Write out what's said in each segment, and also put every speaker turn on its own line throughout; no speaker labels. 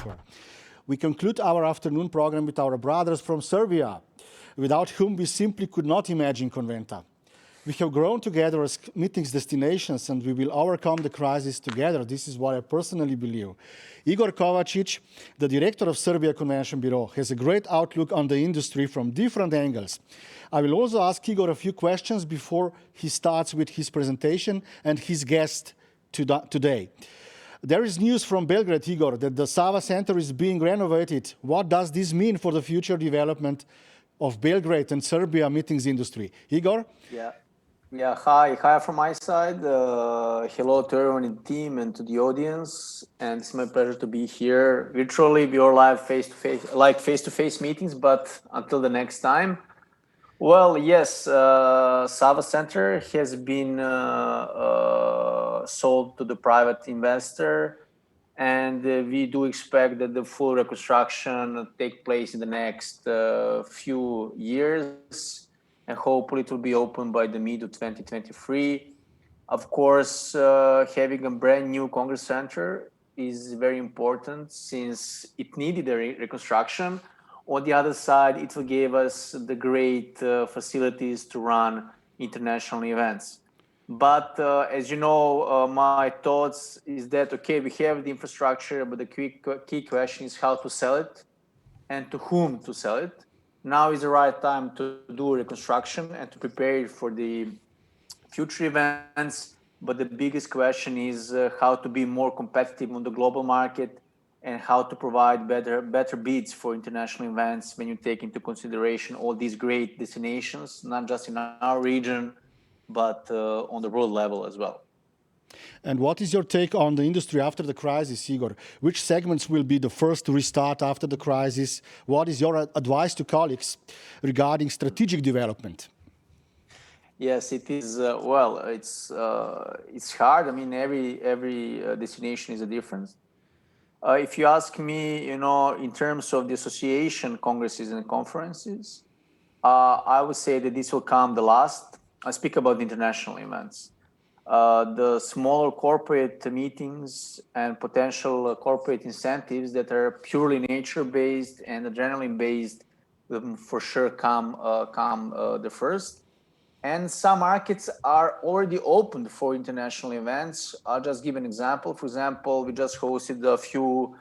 transfer. We conclude our afternoon program with our brothers from Serbia, without whom we simply could not imagine Conventa. We have grown together as meetings destinations and we will overcome the crisis together. This is what I personally believe. Igor Kovačević, the director of Serbia Convention Bureau, has a great outlook on the industry from different angles. I will also ask Igor a few questions before he starts with his presentation and his guest today. There is news from Belgrade, Igor, that the Sava Centar is being renovated. What does this mean for the future development of Belgrade and Serbia meetings industry? Igor?
Yeah. Hi from my side. Hello to everyone in the team and to the audience. And it's my pleasure to be here virtually. We are live face-to-face meetings, but until the next time. Well, yes, Sava Centar has been sold to the private investor, and we do expect that the full reconstruction take place in the next few years. And hopefully it will be open by the mid of 2023. Of course, having a brand new Congress Center is very important since it needed a reconstruction. On the other side, it will give us the great facilities to run international events. But as you know, my thoughts is that, okay, we have the infrastructure, but the key question is how to sell it and to whom to sell it. Now is the right time to do reconstruction and to prepare it for the future events. But the biggest question is how to be more competitive on the global market and how to provide better bids for international events when you take into consideration all these great destinations, not just in our region, but on the world level as well.
And what is your take on the industry after the crisis, Igor? Which segments will be the first to restart after the crisis? What is your advice to colleagues regarding strategic development?
Yes, it is. It's hard. I mean, every destination is a difference. If you ask me, in terms of the association congresses and conferences, I would say that this will come the last. I speak about the international events. The smaller corporate meetings and potential corporate incentives that are purely nature-based and adrenaline-based will for sure come the first. And some markets are already opened for international events. I'll just give an example. For example, we just hosted a few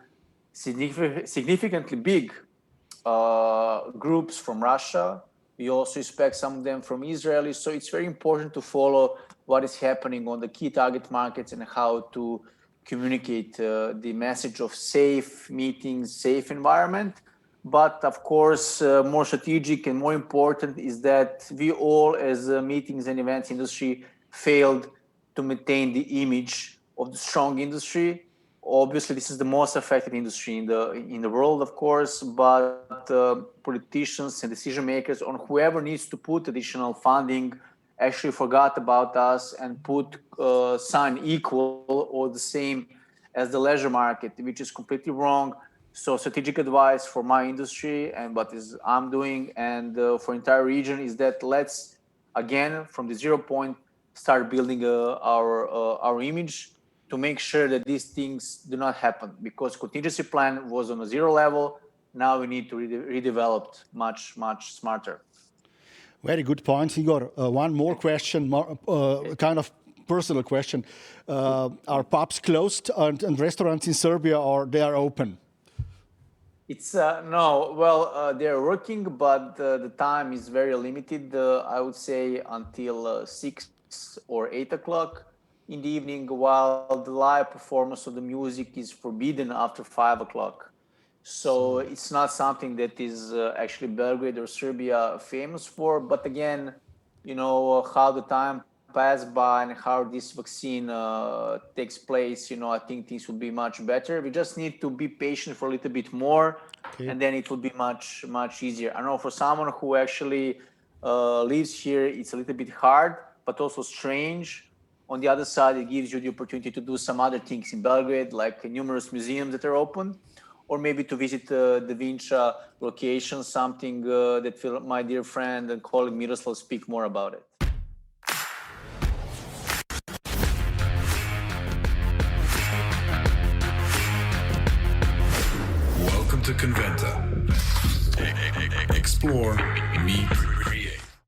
significantly big groups from Russia. We also expect some of them from Israel. So it's very important to follow what is happening on the key target markets and how to communicate the message of safe meetings, safe environment. But of course, more strategic and more important is that we all as a meetings and events industry failed to maintain the image of the strong industry. Obviously, this is the most affected industry in the world, of course, but politicians and decision makers on whoever needs to put additional funding actually forgot about us and put sign equal or the same as the leisure market, which is completely wrong. So strategic advice for my industry and what is I'm doing and for entire region is that let's again from the 0 point start building our image to make sure that these things do not happen, because contingency plan was on a 0 level. Now we need to redevelop much smarter.
Very good point, Igor. One more question, kind of personal question. Are pubs closed and restaurants in Serbia, or they are open?
It's no. Well, they're working, but the time is very limited. I would say until 6 or 8 o'clock in the evening, while the live performance of the music is forbidden after 5 o'clock. So it's not something that is actually Belgrade or Serbia famous for. But again, how the time passed by and how this vaccine takes place, I think things will be much better. We just need to be patient for a little bit more, and then it will be much easier. I know for someone who actually lives here, it's a little bit hard, but also strange. On the other side, it gives you the opportunity to do some other things in Belgrade, like numerous museums that are open, or maybe to visit the Vinča location, something that my dear friend and colleague Miroslav speak more about it.
Welcome to Conventa. Explore, meet,